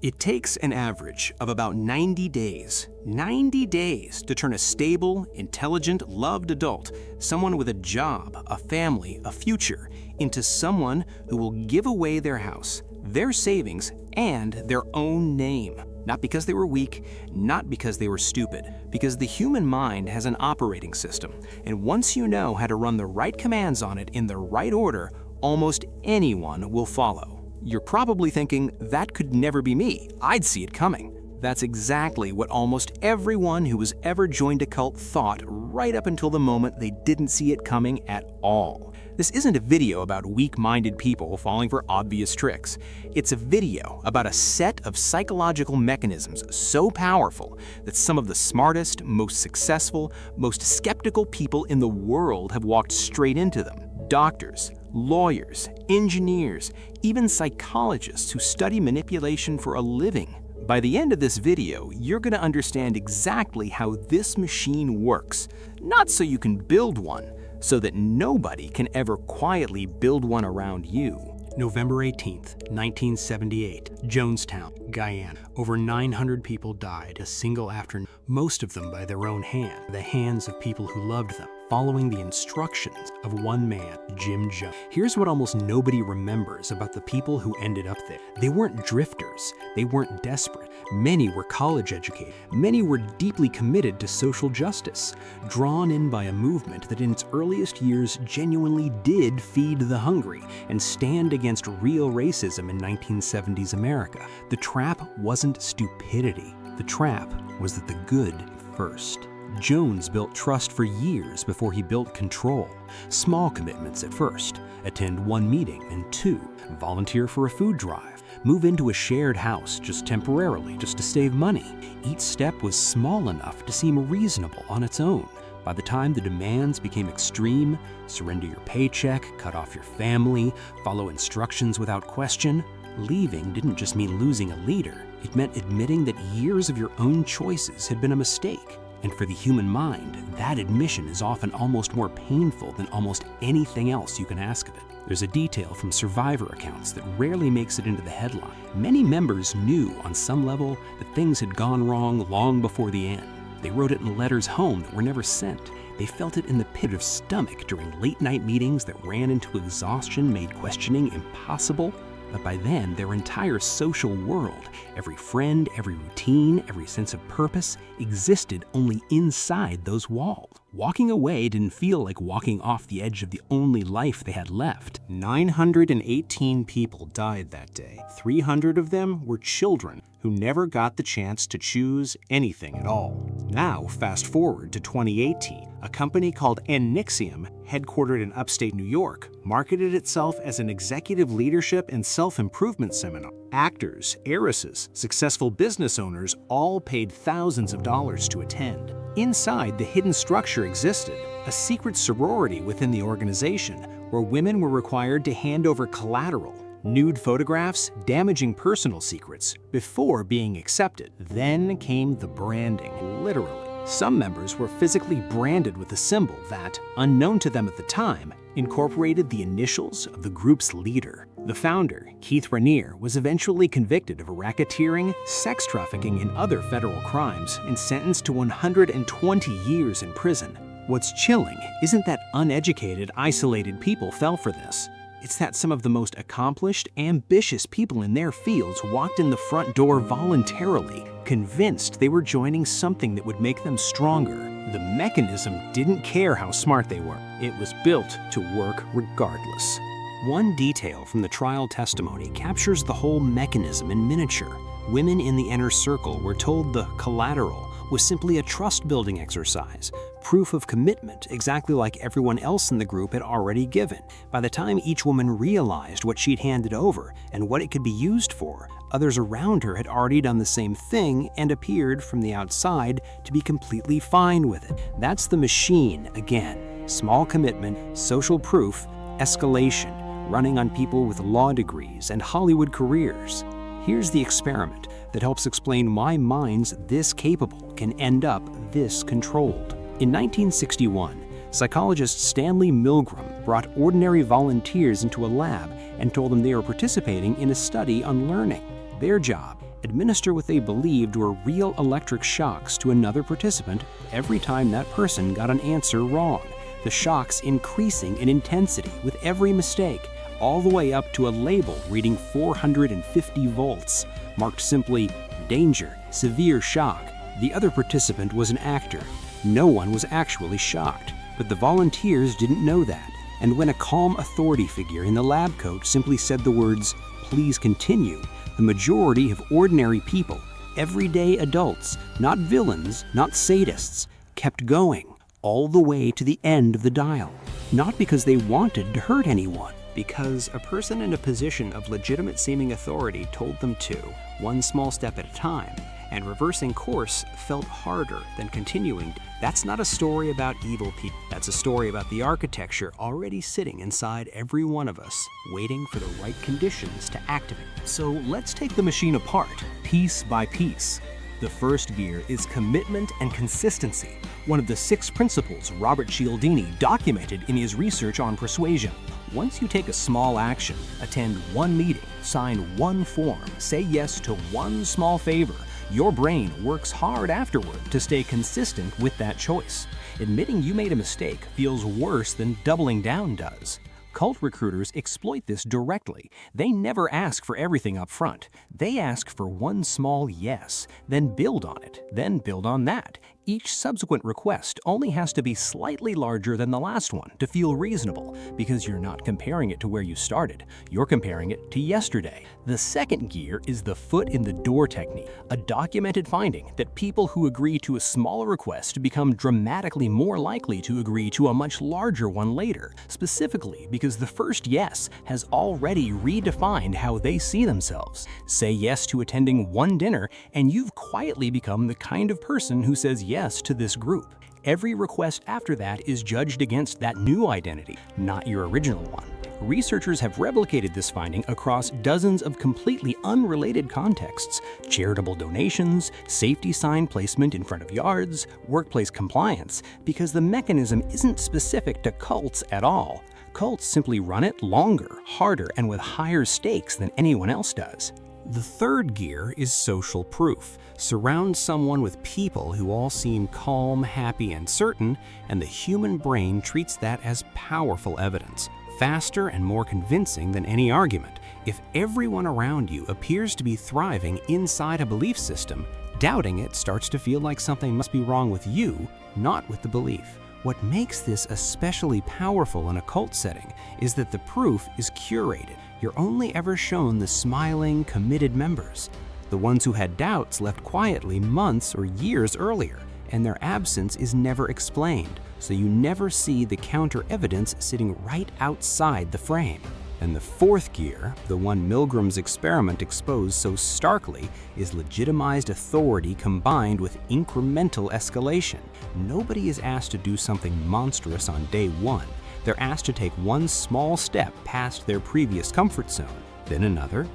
It takes an average of about 90 days to turn a stable, intelligent, loved adult, someone with a job, a family, a future, into someone who will give away their house, their savings, and their own name. Not because they were weak, not because they were stupid, because the human mind has an operating system, and once you know how to run the right commands on it in the right order, almost anyone will follow. You're probably thinking, that could never be me. I'd see it coming. That's exactly what almost everyone who has ever joined a cult thought right up until the moment they didn't see it coming at all. This isn't a video about weak-minded people falling for obvious tricks. It's a video about a set of psychological mechanisms so powerful that some of the smartest, most successful, most skeptical people in the world have walked straight into them. Doctors, lawyers, engineers, even psychologists who study manipulation for a living. By the end of this video, you're going to understand exactly how this machine works. Not so you can build one, so that nobody can ever quietly build one around you. November 18th, 1978, Jonestown, Guyana. Over 900 people died a single afternoon, most of them by their own hand, the hands of people who loved them, following the instructions of one man, Jim Jones. Here's what almost nobody remembers about the people who ended up there. They weren't drifters. They weren't desperate. Many were college educated. Many were deeply committed to social justice, drawn in by a movement that in its earliest years genuinely did feed the hungry and stand against real racism in 1970s America. The trap wasn't stupidity. The trap was that the good first. Jones built trust for years before he built control. Small commitments at first. Attend one meeting and two. Volunteer for a food drive. Move into a shared house just temporarily, just to save money. Each step was small enough to seem reasonable on its own. By the time the demands became extreme, surrender your paycheck, cut off your family, follow instructions without question, leaving didn't just mean losing a leader. It meant admitting that years of your own choices had been a mistake. And for the human mind, that admission is often almost more painful than almost anything else you can ask of it. There's a detail from survivor accounts that rarely makes it into the headline. Many members knew on some level that things had gone wrong long before the end. They wrote it in letters home that were never sent. They felt it in the pit of stomach during late-night meetings that ran into exhaustion, made questioning impossible. But by then, their entire social world, every friend, every routine, every sense of purpose, existed only inside those walls. Walking away didn't feel like walking off the edge of the only life they had left. 918 people died that day. 300 of them were children who never got the chance to choose anything at all. Now, fast forward to 2018, a company called Nixium, headquartered in upstate New York, marketed itself as an executive leadership and self-improvement seminar. Actors, heiresses, successful business owners all paid thousands of dollars to attend. Inside, the hidden structure existed, a secret sorority within the organization where women were required to hand over collateral, nude photographs, damaging personal secrets, before being accepted. Then came the branding, literally. Some members were physically branded with a symbol that, unknown to them at the time, incorporated the initials of the group's leader. The founder, Keith Raniere, was eventually convicted of racketeering, sex trafficking, and other federal crimes and sentenced to 120 years in prison. What's chilling isn't that uneducated, isolated people fell for this. It's that some of the most accomplished, ambitious people in their fields walked in the front door voluntarily, convinced they were joining something that would make them stronger. The mechanism didn't care how smart they were. It was built to work regardless. One detail from the trial testimony captures the whole mechanism in miniature. Women in the inner circle were told the collateral was simply a trust-building exercise, proof of commitment, exactly like everyone else in the group had already given. By the time each woman realized what she'd handed over and what it could be used for, others around her had already done the same thing and appeared from the outside to be completely fine with it. That's the machine again. Small commitment, social proof, escalation, running on people with law degrees and Hollywood careers. Here's the experiment that helps explain why minds this capable can end up this controlled. In 1961, psychologist Stanley Milgram brought ordinary volunteers into a lab and told them they were participating in a study on learning. Their job, administer what they believed were real electric shocks to another participant every time that person got an answer wrong, the shocks increasing in intensity with every mistake, all the way up to a label reading 450 volts, marked simply, "Danger, severe shock." The other participant was an actor. No one was actually shocked, but the volunteers didn't know that. And when a calm authority figure in the lab coat simply said the words, "Please continue," the majority of ordinary people, everyday adults, not villains, not sadists, kept going all the way to the end of the dial. Not because they wanted to hurt anyone, because a person in a position of legitimate seeming authority told them to, one small step at a time, and reversing course felt harder than continuing. That's not a story about evil people. That's a story about the architecture already sitting inside every one of us, waiting for the right conditions to activate. So let's take the machine apart, piece by piece. The first gear is commitment and consistency, one of the 6 principles Robert Cialdini documented in his research on persuasion. Once you take a small action, attend one meeting, sign one form, say yes to one small favor, your brain works hard afterward to stay consistent with that choice. Admitting you made a mistake feels worse than doubling down does. Cult recruiters exploit this directly. They never ask for everything up front. They ask for one small yes, then build on it, then build on that. Each subsequent request only has to be slightly larger than the last one to feel reasonable, because you're not comparing it to where you started. You're comparing it to yesterday. The second gear is the foot in the door technique, a documented finding that people who agree to a smaller request become dramatically more likely to agree to a much larger one later, specifically because the first yes has already redefined how they see themselves. Say yes to attending one dinner, and you've quietly become the kind of person who says yes to this group. Every request after that is judged against that new identity, not your original one. Researchers have replicated this finding across dozens of completely unrelated contexts: charitable donations, safety sign placement in front of yards, workplace compliance, because the mechanism isn't specific to cults at all. Cults simply run it longer, harder, and with higher stakes than anyone else does. The third gear is social proof. Surround someone with people who all seem calm, happy, and certain, and the human brain treats that as powerful evidence, faster and more convincing than any argument. If everyone around you appears to be thriving inside a belief system, doubting it starts to feel like something must be wrong with you, not with the belief. What makes this especially powerful in a cult setting is that the proof is curated. You're only ever shown the smiling, committed members. The ones who had doubts left quietly months or years earlier, and their absence is never explained, so you never see the counter-evidence sitting right outside the frame. And the fourth gear, the one Milgram's experiment exposed so starkly, is legitimized authority combined with incremental escalation. Nobody is asked to do something monstrous on day one. They're asked to take one small step past their previous comfort zone, then another,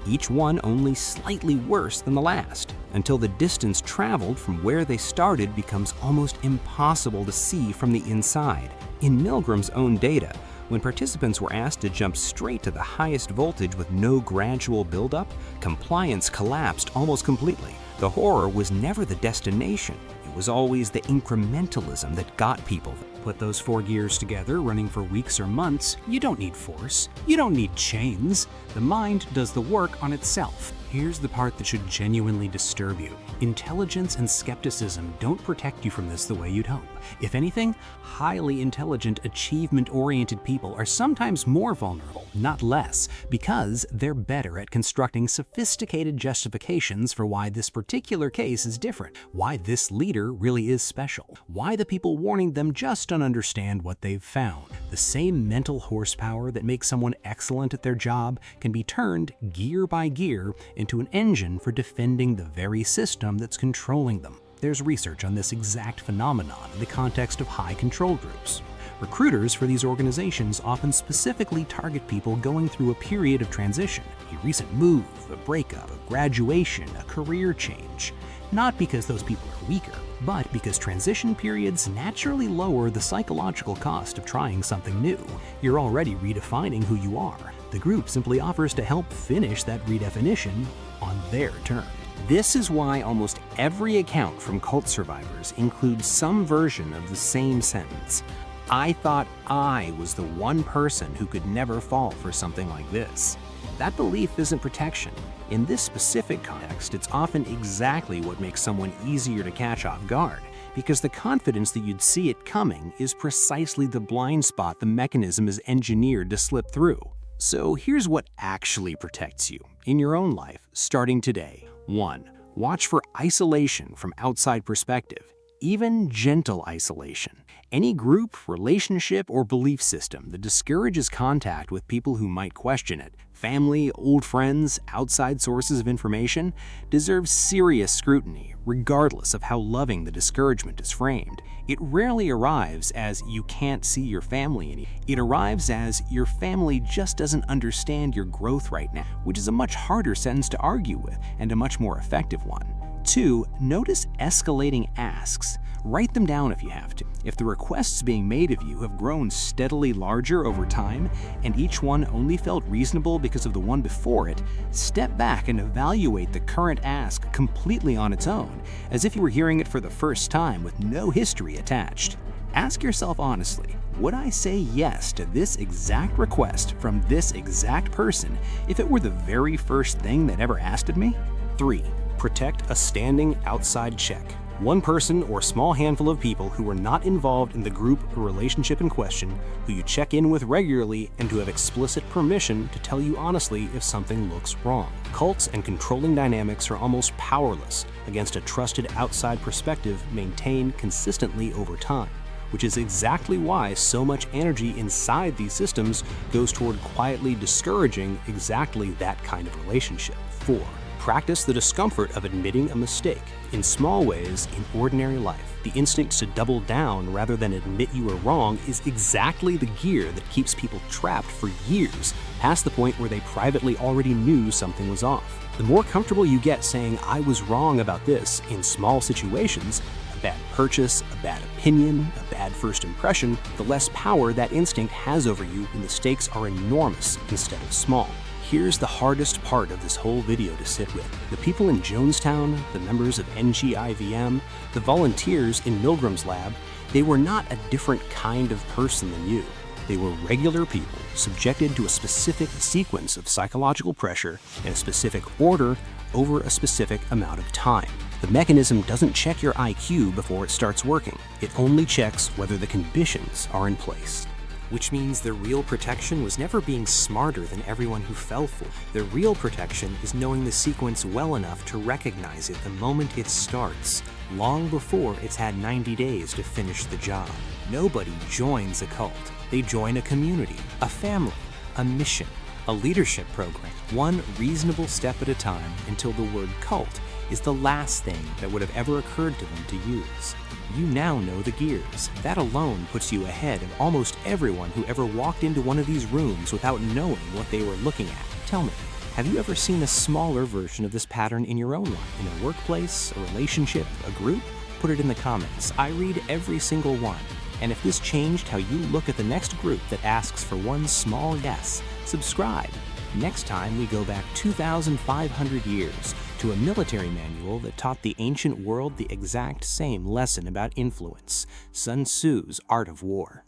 each one only slightly worse than the last, until the distance traveled from where they started becomes almost impossible to see from the inside. In Milgram's own data, when participants were asked to jump straight to the highest voltage with no gradual buildup, compliance collapsed almost completely. The horror was never the destination. It was always the incrementalism that got people. Put those 4 gears together, running for weeks or months, you don't need force. You don't need chains. The mind does the work on itself. Here's the part that should genuinely disturb you. Intelligence and skepticism don't protect you from this the way you'd hope. If anything, highly intelligent, achievement-oriented people are sometimes more vulnerable, not less, because they're better at constructing sophisticated justifications for why this particular case is different, why this leader really is special, why the people warning them just don't understand what they've found. The same mental horsepower that makes someone excellent at their job can be turned gear by gear into an engine for defending the very system that's controlling them. There's research on this exact phenomenon in the context of high control groups. Recruiters for these organizations often specifically target people going through a period of transition, a recent move, a breakup, a graduation, a career change. Not because those people are weaker, but because transition periods naturally lower the psychological cost of trying something new. You're already redefining who you are. The group simply offers to help finish that redefinition on their terms. This is why almost every account from cult survivors includes some version of the same sentence. I thought I was the one person who could never fall for something like this. That belief isn't protection. In this specific context, it's often exactly what makes someone easier to catch off guard, because the confidence that you'd see it coming is precisely the blind spot the mechanism is engineered to slip through. So here's what actually protects you in your own life starting today. 1. Watch for isolation from outside perspective, even gentle isolation. Any group, relationship, or belief system that discourages contact with people who might question it, family, old friends, outside sources of information, deserves serious scrutiny, regardless of how loving the discouragement is framed. It rarely arrives as you can't see your family anymore. It arrives as your family just doesn't understand your growth right now, which is a much harder sentence to argue with and a much more effective one. 2. Notice escalating asks. Write them down if you have to. If the requests being made of you have grown steadily larger over time, and each one only felt reasonable because of the one before it, step back and evaluate the current ask completely on its own, as if you were hearing it for the first time with no history attached. Ask yourself honestly, would I say yes to this exact request from this exact person if it were the very first thing that ever asked of me? 3. Protect a standing outside check. One person or small handful of people who are not involved in the group or relationship in question, who you check in with regularly and who have explicit permission to tell you honestly if something looks wrong. Cults and controlling dynamics are almost powerless against a trusted outside perspective maintained consistently over time, which is exactly why so much energy inside these systems goes toward quietly discouraging exactly that kind of relationship. 4. Practice the discomfort of admitting a mistake in small ways in ordinary life. The instinct to double down rather than admit you are wrong is exactly the gear that keeps people trapped for years, past the point where they privately already knew something was off. The more comfortable you get saying, I was wrong about this in small situations, a bad purchase, a bad opinion, a bad first impression, the less power that instinct has over you when the stakes are enormous instead of small. Here's the hardest part of this whole video to sit with. The people in Jonestown, the members of NGIVM, the volunteers in Milgram's lab, they were not a different kind of person than you. They were regular people, subjected to a specific sequence of psychological pressure in a specific order over a specific amount of time. The mechanism doesn't check your IQ before it starts working. It only checks whether the conditions are in place. Which means the real protection was never being smarter than everyone who fell for it. The real protection is knowing the sequence well enough to recognize it the moment it starts, long before it's had 90 days to finish the job. Nobody joins a cult. They join a community, a family, a mission, a leadership program, one reasonable step at a time until the word cult is the last thing that would have ever occurred to them to use. You now know the gears. That alone puts you ahead of almost everyone who ever walked into one of these rooms without knowing what they were looking at. Tell me, have you ever seen a smaller version of this pattern in your own life? In a workplace, a relationship, a group? Put it in the comments. I read every single one. And if this changed how you look at the next group that asks for one small yes, subscribe. Next time we go back 2,500 years to a military manual that taught the ancient world the exact same lesson about influence, Sun Tzu's Art of War.